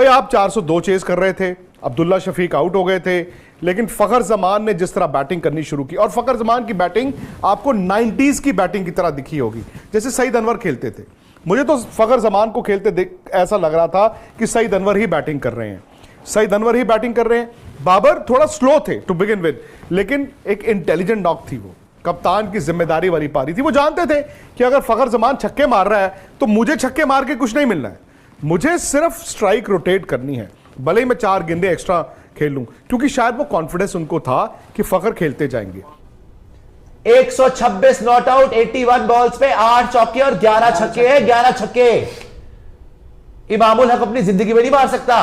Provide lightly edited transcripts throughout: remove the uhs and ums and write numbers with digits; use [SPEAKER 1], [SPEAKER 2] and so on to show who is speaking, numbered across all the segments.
[SPEAKER 1] भाई आप 402 चेज कर रहे थे, अब्दुल्ला शफीक आउट हो गए थे, लेकिन फखर जमान ने जिस तरह बैटिंग करनी शुरू की, और फखर जमान की बैटिंग आपको 90s की बैटिंग की तरह दिखी होगी, जैसे सईद अनवर खेलते थे। मुझे तो फखर जमान को खेलते देख ऐसा लग रहा था कि सईद अनवर ही बैटिंग कर रहे हैं, सईद अनवर ही बैटिंग कर रहे हैं। बाबर थोड़ा स्लो थे टू बिगिन विद, लेकिन एक इंटेलिजेंट नॉक थी वो, कप्तान की जिम्मेदारी वाली पारी थी। वो जानते थे कि अगर फखर जमान छक्के मार रहा है तो मुझे छक्के मार के कुछ नहीं मिलना है, मुझे सिर्फ स्ट्राइक रोटेट करनी है, भले ही मैं 4 गेंदे एक्स्ट्रा खेल लूं, क्योंकि शायद वो कॉन्फिडेंस उनको था कि फखर खेलते जाएंगे।
[SPEAKER 2] 126 नॉट आउट 81 बॉल्स पे 8 चौके और 11 छक्के हैं, 11 छक्के। इमामुल हक अपनी जिंदगी में नहीं मार सकता।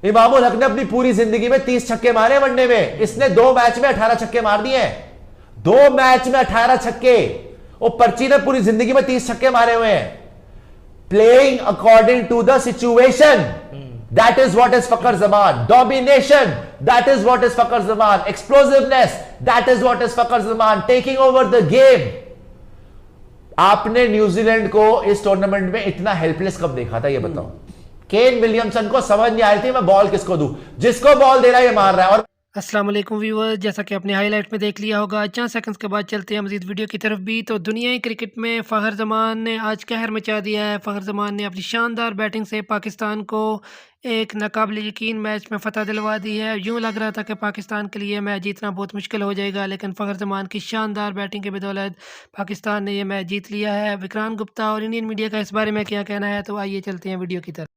[SPEAKER 2] इमामुल हक ने अपनी पूरी जिंदगी में 30 छक्के मारे वनडे में, इसने 2 मैच में 18 छक्के मार दिए हैं, 2 मैच में 18 छक्के। वो पर्ची ने पूरी जिंदगी में 30 छक्के मारे हुए हैं। Playing according to the situation, that is what is Fakhar Zaman. Domination, that is what is Fakhar Zaman. Explosiveness, that is what is Fakhar Zaman. Taking over the game. आपने न्यूजीलैंड को इस टूर्नामेंट में इतना हेल्पलेस कब देखा था, ये बताओ। केन विलियमसन को समझ नहीं आ रही थी मैं बॉल किसको दूं, जिसको बॉल दे रहा है ये मार रहा है। और
[SPEAKER 3] अस्सलाम वालेकुम व्यूअर्स, जैसा कि आपने हाईलाइट में देख लिया होगा, चंद सेकंड्स के बाद चलते हैं मजीद वीडियो की तरफ भी। तो दुनियाई क्रिकेट में फखर जमान ने आज कहर मचा दिया है। फखर जमान ने अपनी शानदार बैटिंग से पाकिस्तान को एक नाकाबिल यकीन मैच में फतह दिलवा दी है। यूँ लग रहा था कि पाकिस्तान के लिए मैच जीतना बहुत मुश्किल हो जाएगा, लेकिन फखर जमान की शानदार बैटिंग की बदौलत पाकिस्तान ने यह मैच जीत लिया है। विक्रांत गुप्ता और इंडियन मीडिया का इस बारे में क्या कहना है, तो आइए चलते हैं वीडियो की तरफ।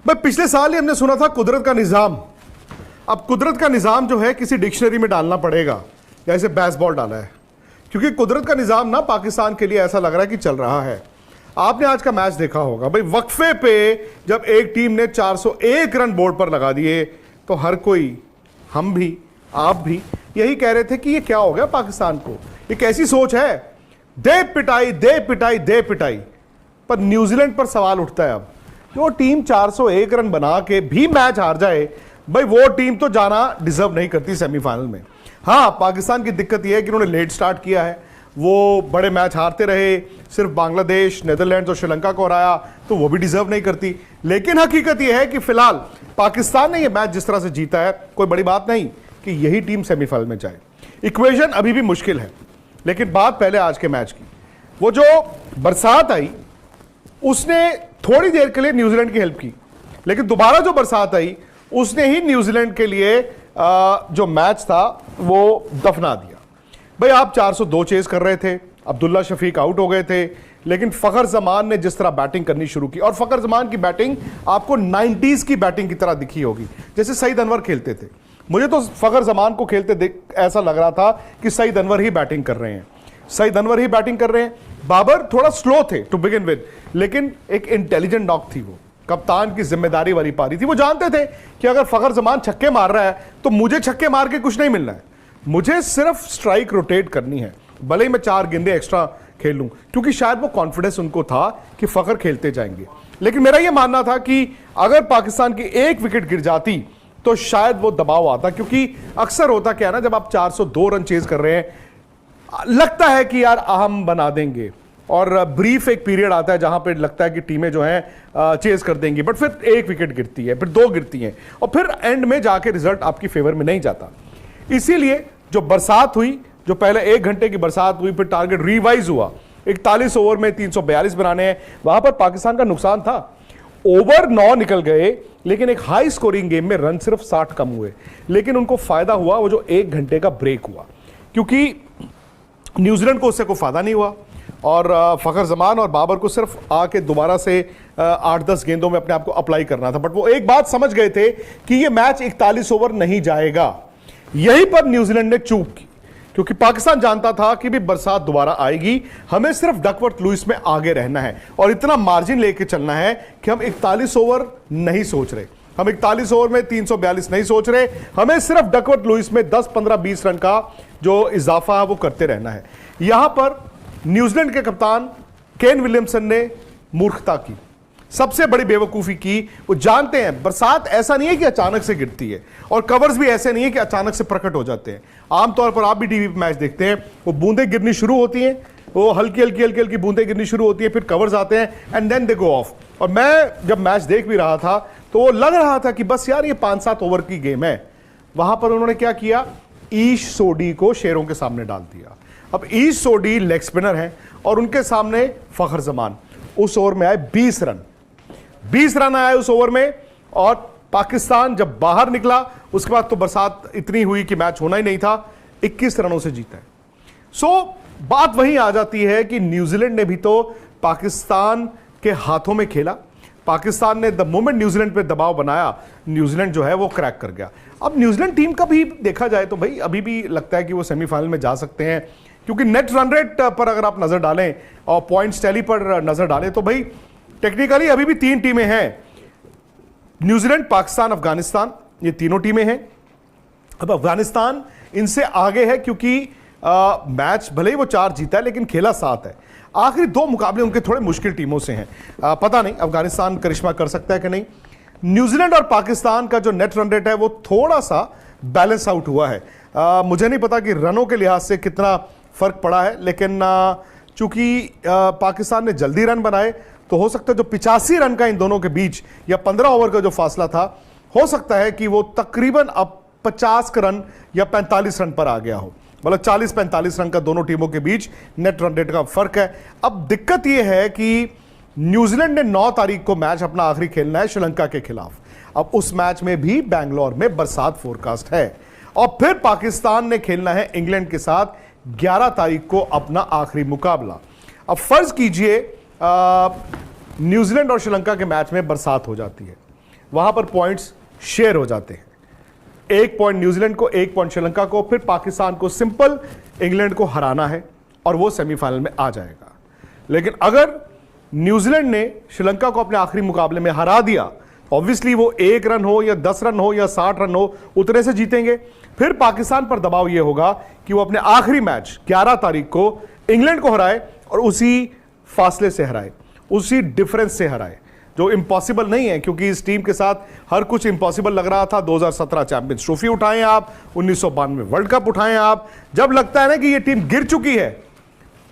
[SPEAKER 1] भाई पिछले साल ही हमने सुना था कुदरत का निज़ाम। अब कुदरत का निज़ाम जो है किसी डिक्शनरी में डालना पड़ेगा, जैसे बेसबॉल डाला है, क्योंकि कुदरत का निज़ाम ना पाकिस्तान के लिए ऐसा लग रहा है कि चल रहा है। आपने आज का मैच देखा होगा भाई, वक्फे पे जब एक टीम ने 401 रन बोर्ड पर लगा दिए तो हर कोई, हम भी आप भी यही कह रहे थे कि ये क्या हो गया पाकिस्तान को, ये कैसी सोच है, दे पिटाई दे पिटाई दे पिटाई। पर न्यूजीलैंड पर सवाल उठता है अब, जो टीम 401 रन बना के भी मैच हार जाए, भाई वो टीम तो जाना डिजर्व नहीं करती सेमीफाइनल में। हाँ, पाकिस्तान की दिक्कत यह है कि उन्होंने लेट स्टार्ट किया है, वो बड़े मैच हारते रहे, सिर्फ बांग्लादेश, नेदरलैंड्स और श्रीलंका को हराया, तो वो भी डिजर्व नहीं करती। लेकिन हकीकत यह है कि फिलहाल पाकिस्तान ने यह मैच जिस तरह से जीता है, कोई बड़ी बात नहीं कि यही टीम सेमीफाइनल में जाए। इक्वेशन अभी भी मुश्किल है, लेकिन बात पहले आज के मैच की। वो जो बरसात आई उसने थोड़ी देर के लिए न्यूजीलैंड की हेल्प की, लेकिन दोबारा जो बरसात आई उसने ही न्यूजीलैंड के लिए जो मैच था वो दफना दिया। भाई आप 402 चेज कर रहे थे, अब्दुल्ला शफीक आउट हो गए थे, लेकिन फखर जमान ने जिस तरह बैटिंग करनी शुरू की, और फखर जमान की बैटिंग आपको 90s की बैटिंग की तरह दिखी होगी, जैसे सईद अनवर खेलते थे। मुझे तो फखर जमान को खेलते देख ऐसा लग रहा था कि सईद अनवर ही बैटिंग कर रहे हैं, सईद अनवर ही बैटिंग कर रहे हैं। बाबर थोड़ा स्लो थे टू बिगिन विद, लेकिन एक इंटेलिजेंट नॉक थी वो, कप्तान की जिम्मेदारी वाली पारी थी। वो जानते थे कि अगर फखर जमान छक्के मार रहा है तो मुझे छक्के मार के कुछ नहीं मिलना है, मुझे सिर्फ स्ट्राइक रोटेट करनी है, भले ही मैं 4 गेंदे एक्स्ट्रा खेल लूं, क्योंकि शायद वो कॉन्फिडेंस उनको था कि फखर खेलते जाएंगे। लेकिन मेरा यह मानना था कि अगर पाकिस्तान की एक विकेट गिर जाती तो शायद वो दबाव आता, क्योंकि अक्सर होता क्या है ना, जब आप 402 रन चेज कर रहे हैं लगता है कि यार हम बना देंगे, और ब्रीफ एक पीरियड आता है जहां पे लगता है कि टीमें जो हैं चेज कर देंगी, बट फिर एक विकेट गिरती है, फिर 2 गिरती हैं, और फिर एंड में जाके रिजल्ट आपकी फेवर में नहीं जाता। इसीलिए जो बरसात हुई, जो पहले 1 घंटे की बरसात हुई, फिर टारगेट रिवाइज हुआ, 41 ओवर में 342 बनाने हैं, वहां पर पाकिस्तान का नुकसान था। ओवर 9 निकल गए, लेकिन एक हाई स्कोरिंग गेम में रन सिर्फ 60 कम हुए, लेकिन उनको फायदा हुआ वो जो 1 घंटे का ब्रेक हुआ, क्योंकि न्यूजीलैंड को उससे कोई फायदा नहीं हुआ, और फखर जमान और बाबर को सिर्फ आके दोबारा से 8-10 गेंदों में अपने आप को अप्लाई करना था। बट वो एक बात समझ गए थे कि ये मैच 41 ओवर नहीं जाएगा। यहीं पर न्यूजीलैंड ने चूक की, क्योंकि पाकिस्तान जानता था कि भी बरसात दोबारा आएगी, हमें सिर्फ डकवर्थ लुइस में आगे रहना है और इतना मार्जिन लेके चलना है कि हम 41 ओवर नहीं सोच रहे, हम 41 ओवर में 342 नहीं सोच रहे, हमें सिर्फ डकवर्थ लुइस में 10, 15, 20 रन का जो इजाफा है वो करते रहना है। यहां पर न्यूजीलैंड के कप्तान केन विलियमसन ने मूर्खता की, सबसे बड़ी बेवकूफ़ी की। वो जानते हैं बरसात ऐसा नहीं है कि अचानक से गिरती है, और कवर्स भी ऐसे नहीं है कि अचानक से प्रकट हो जाते हैं। आमतौर पर आप भी टीवी पे मैच देखते हैं, वो बूंदें गिरनी शुरू होती हैं, वो हल्की हल्की हल्की हल्की बूंदें गिरनी शुरू होती है, फिर कवर्स आते हैं and then they go off. और मैं जब मैच देख भी रहा था तो वो लग रहा था कि बस यार ये 5-7 ओवर की गेम है। वहां पर उन्होंने क्या किया, ईश सोडी को शेरों के सामने डाल दिया। अब ईश सोडी लेग स्पिनर हैं और उनके सामने फखर जमान। उस ओवर में आए 20 रन, 20 रन आए उस ओवर में। और पाकिस्तान जब बाहर निकला उसके बाद तो बरसात इतनी हुई कि मैच होना ही नहीं था, 21 रनों से जीता है। सो बात वहीं आ जाती है कि न्यूजीलैंड ने भी तो पाकिस्तान के हाथों में खेला। पाकिस्तान ने द मोमेंट न्यूजीलैंड पे दबाव बनाया, न्यूजीलैंड जो है वो क्रैक कर गया। अब न्यूजीलैंड टीम का भी देखा जाए तो भाई अभी भी लगता है कि वो सेमीफाइनल में जा सकते हैं, क्योंकि नेट रन रेट पर अगर आप नजर डालें और पॉइंट्स टैली पर नजर डालें तो भाई टेक्निकली अभी भी 3 टीमें हैं, न्यूजीलैंड, पाकिस्तान, अफगानिस्तान, ये तीनों टीमें हैं। अब अफगानिस्तान इनसे आगे है क्योंकि मैच भले ही वो 4 जीता है लेकिन खेला 7 है। आखिरी 2 मुकाबले उनके थोड़े मुश्किल टीमों से हैं। पता नहीं अफगानिस्तान करिश्मा कर सकता है कि नहीं। न्यूजीलैंड और पाकिस्तान का जो नेट रन रेट है वो थोड़ा सा बैलेंस आउट हुआ है। मुझे नहीं पता कि रनों के लिहाज से कितना फर्क पड़ा है, लेकिन चूंकि पाकिस्तान ने जल्दी रन बनाए तो हो सकता है जो 85 रन का इन दोनों के बीच या 15 ओवर का जो फासला था, हो सकता है कि वो तकरीबन अब 50 रन या 45 रन पर आ गया हो। मतलब 40-45 रन का दोनों टीमों के बीच नेट रन रेट का फर्क है। अब दिक्कत यह है कि न्यूजीलैंड ने 9 तारीख को मैच अपना आखिरी खेलना है श्रीलंका के खिलाफ। अब उस मैच में भी बैंगलोर में बरसात फोरकास्ट है। और फिर पाकिस्तान ने खेलना है इंग्लैंड के साथ 11 तारीख को अपना आखिरी मुकाबला। अब फर्ज कीजिए न्यूजीलैंड और श्रीलंका के मैच में बरसात हो जाती है, वहां पर पॉइंट्स शेयर हो जाते हैं, 1 पॉइंट न्यूजीलैंड को, 1 पॉइंट श्रीलंका को। फिर पाकिस्तान को सिंपल इंग्लैंड को हराना है और वो सेमीफाइनल में आ जाएगा। लेकिन अगर न्यूजीलैंड ने श्रीलंका को अपने आखिरी मुकाबले में हरा दिया, ऑब्वियसली वो 1 रन हो या 10 रन हो या 60 रन हो, उतने से जीतेंगे। फिर पाकिस्तान पर दबाव यह होगा कि वो अपने आखिरी मैच 11 तारीख को इंग्लैंड को हराए और उसी फासले से हराए, उसी डिफरेंस से हराए, जो इम्पॉसिबल नहीं है, क्योंकि इस टीम के साथ हर कुछ इम्पॉसिबल लग रहा था। 2017 चैंपियंस ट्रॉफी उठाएं आप, 1992 वर्ल्ड कप उठाएं आप, जब लगता है ना कि ये टीम गिर चुकी है,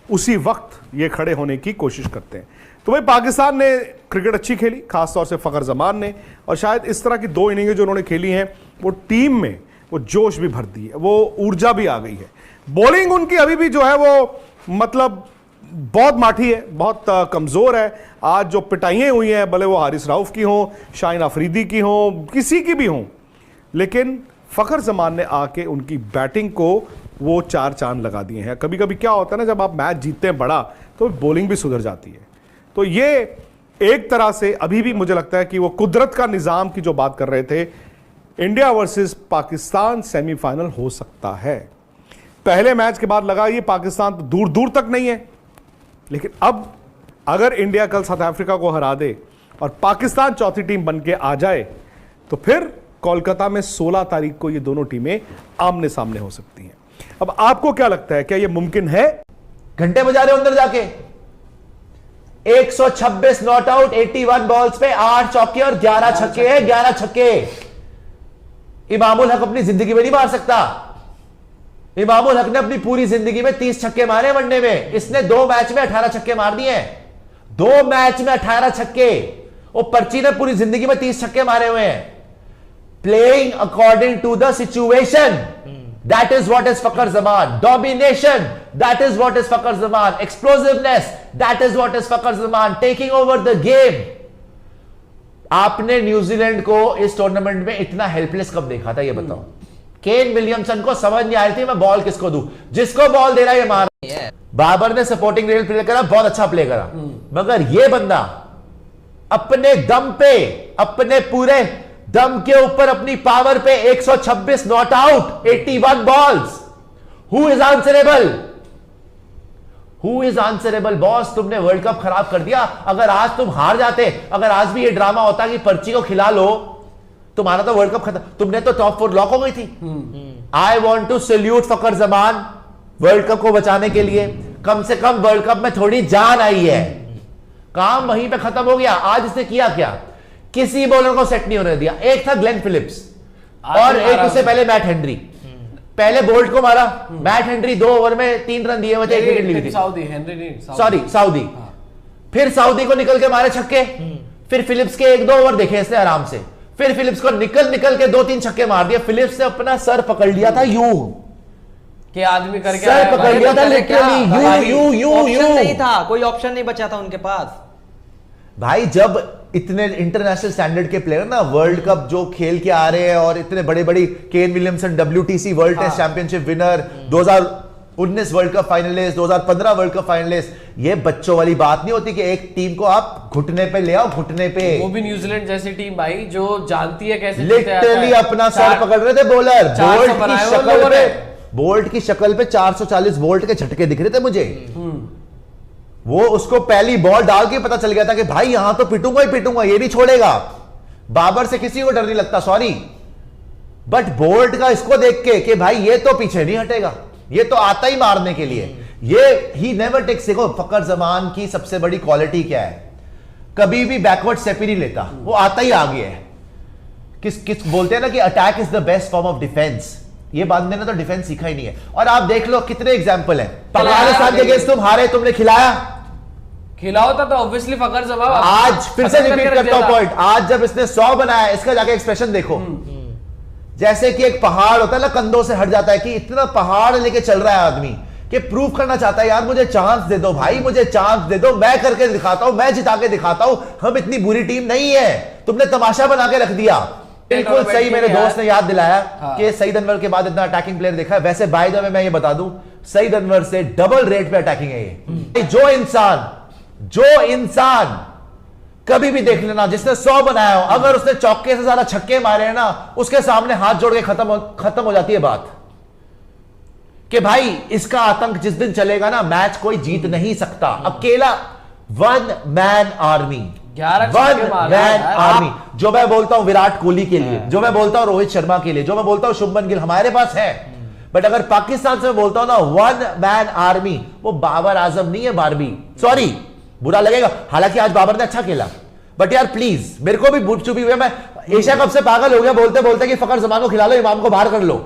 [SPEAKER 1] उसी वक्त ये खड़े होने की कोशिश करते हैं। तो भाई पाकिस्तान ने क्रिकेट अच्छी खेली, खासतौर से फखर जमान ने, और शायद इस तरह की 2 इनिंगें जो उन्होंने खेली हैं वो टीम में वो जोश भी भर दी है, वो ऊर्जा भी आ गई है। बॉलिंग उनकी अभी भी जो है वो मतलब बहुत माठी है, बहुत कमजोर है। आज जो पिटाइयां हुई हैं, भले वो हारिस राउफ की हों, शाहीन अफरीदी की हों, किसी की भी हों, लेकिन फखर जमान ने आके उनकी बैटिंग को वो 4 चांद लगा दिए हैं। कभी कभी क्या होता है ना, जब आप मैच जीतते हैं बड़ा तो बॉलिंग भी सुधर जाती है। तो ये एक तरह से अभी भी मुझे लगता है कि वो कुदरत का निजाम की जो बात कर रहे थे, इंडिया वर्सेस पाकिस्तान सेमीफाइनल हो सकता है। पहले मैच के बाद लगा ये पाकिस्तान तो दूर दूर तक नहीं है, लेकिन अब अगर इंडिया कल साउथ अफ्रीका को हरा दे और पाकिस्तान चौथी टीम बन के आ जाए तो फिर कोलकाता में 16 तारीख को ये दोनों टीमें आमने सामने हो सकती हैं। अब आपको क्या लगता है, क्या ये मुमकिन है?
[SPEAKER 2] घंटे बजा रहे हो अंदर जाके। 126 नॉट आउट, 81 बॉल्स पे 8 चौके और 11 छक्के हैं, 11 छक्के। इमामुल हक अपनी जिंदगी में नहीं मार सकता। इमामुल हक ने अपनी पूरी जिंदगी में 30 छक्के मारे वनडे में। इसने 2 मैच में 18 छक्के मार दिए हैं, 2 मैच में 18 छक्के। वो पर्ची ने पूरी जिंदगी में 30 छक्के मारे हुए हैं। Playing according to the situation, that is what is Fakhar Zaman. Domination, that is what is Fakhar Zaman. Explosiveness, that is what is Fakhar Zaman. Taking over the game. आपने न्यूजीलैंड को इस टूर्नामेंट में इतना हेल्पलेस कब देखा था, ये बताओ। केन विलियमसन को समझ नहीं आ रही थी मैं बॉल किसको दूं, जिसको बॉल दे रहा है ये मार। बाबर ने सपोर्टिंग रोल प्ले करा, बहुत अच्छा प्ले करा, मगर ये बंदा अपने दम पे, अपने पूरे दम के ऊपर, अपनी पावर पे 126 not out, 81 balls. Who is answerable? Who is answerable? Boss, तुमने वर्ल्ड कप खराब कर दिया। अगर आज तुम हार जाते, अगर आज भी ये ड्रामा होता कि पर्ची को खिला लो, तुम्हारा तो वर्ल्ड कप खत्म। तुमने तो टॉप 4 लॉक हो गई थी। I want to salute Fakhar Zaman, world cup को बचाने के लिए। कम से कम वर्ल्ड कप में थोड़ी जान आई है। काम वहीं पे खत्म हो गया। आज इसने किया क्या? किसी बॉलर को सेट नहीं होने दिया। एक था ग्लेन फिलिप्स और एक उससे पहले मैट हेनरी। पहले बोल्ट को मारा, मैट हेनरी 2 ओवर में 3 रन दिए हुए थे, 1 विकेट ली थी।
[SPEAKER 4] साउदी, हेनरी नहीं,
[SPEAKER 2] सॉरी साउदी। फिर साउदी को निकल के मारे छक्के, फिर फिलिप्स के 1-2 ओवर देखे इसने आराम से, फिर फिलिप्स को निकल के 2-3 छक्के मार दिए। फिलिप्स ने अपना सर पकड़ लिया था यूं
[SPEAKER 4] कि आदमी करके
[SPEAKER 2] सर
[SPEAKER 4] आया
[SPEAKER 2] पकड़
[SPEAKER 4] भाई,
[SPEAKER 2] लिया था
[SPEAKER 4] करे क्या?
[SPEAKER 2] लिटरली
[SPEAKER 4] भाई,
[SPEAKER 2] यू
[SPEAKER 5] ऑप्शन नहीं था, कोई ऑप्शन नहीं बचा था उनके पास।
[SPEAKER 2] भाई जब इतने इंटरनेशनल स्टैंडर्ड के प्लेयर ना वर्ल्ड कप जो खेल के आ रहे हैं और इतने बड़े बड़ी Kane Williamson WTC world test championship winner, 2019 world cup finalist, 2015 world cup finalist, ये बच्चों वाली बात नहीं होती कि एक टीम को आप घुटने पे ले आओ, घुटने पे।
[SPEAKER 4] वो भी न्यूजीलैंड जैसी टीम भाई जो जानती है कैसे जीते जाता
[SPEAKER 2] लिटरली
[SPEAKER 4] है।
[SPEAKER 2] अपना सर पकड़ रहे थे बॉलर।
[SPEAKER 4] 400 बनाए उन लोगों ने।
[SPEAKER 2] बोल्ट की शक्ल पे 440 वोल्ट के झटके दिख रहे थे मुझे। वो उसको पहली बॉल डाल के पता चल गया था कि भाई यहां तो पिटूंगा ही पिटूंगा, ये नहीं छोड़ेगा। बाबर से किसी को डर नहीं लगता, सॉरी, बट बोल्ट का इसको देख के कि भाई ये तो पीछे नहीं हटेगा, ये तो आता ही मारने के लिए। ये ही नेवर टेक्स। देखो फखर जमान की सबसे बड़ी क्वालिटी क्या है, कभी भी बैकवर्ड स्टेप ही नहीं लेता, वो आता ही आगे है। किस बोलते हैं ना कि attack is the best form of defence. ये बंदे ने तो डिफेंस सीखा ही नहीं है। और आप देख लो कितने एग्जांपल हैं, पाकिस्तान के अगेंस्ट तुम हारे, तुमने खिलाया,
[SPEAKER 4] खिलाओ था तो ऑब्वियसली फखर जमान
[SPEAKER 2] आज फिर से रिपीट करता हूं पॉइंट, आज जब इसने 100 बनाया, इसका जाके एक्सप्रेशन देखो, जैसे कि एक पहाड़ होता है ना, कंधों से हट जाता है, कि इतना पहाड़ लेके चल रहा है आदमी कि प्रूव करना चाहता है यार मुझे चांस दे दो भाई, मुझे चांस दे दो, मैं करके दिखाता हूं, मैं जिता के दिखाता हूं, हम इतनी बुरी टीम नहीं है, तुमने तमाशा बना के रख दिया। बिल्कुल सही, मेरे दोस्त ने याद दिलाया कि सईद अनवर के बाद इतना अटैकिंग प्लेयर देखा है। वैसे बाय द वे मैं ये बता दूं, सईद अनवर से डबल रेट पे अटैकिंग है ये। जो इंसान कभी भी देख लेना जिसने 100 बनाया हो, अगर उसने चौके से ज्यादा छक्के मारे हैं ना, उसके सामने हाथ जोड़ के खत्म हो जाती है बात कि भाई इसका आतंक जिस दिन चलेगा ना, मैच कोई जीत नहीं सकता। अकेला वन मैन आर्मी,
[SPEAKER 4] 11
[SPEAKER 2] वन
[SPEAKER 4] छक्के मारे
[SPEAKER 2] मैन
[SPEAKER 4] यार।
[SPEAKER 2] आर्मी। जो मैं बोलता हूं विराट कोहली के लिए, जो मैं बोलता हूं रोहित शर्मा के लिए, जो मैं बोलता हूं शुभमन गिल हमारे पास है, बट अगर पाकिस्तान से मैं बोलता हूं ना वन मैन आर्मी, वो बाबर आजम नहीं है, बारबी। सॉरी, बुरा लगेगा, हालांकि आज बाबर ने अच्छा खेला, बट यार प्लीज, मेरे को भी चुभी हुई है, मैं एशिया कप से पागल हो गया बोलते बोलते कि फखर जमान को खिला लो, इमाम को बाहर कर लो।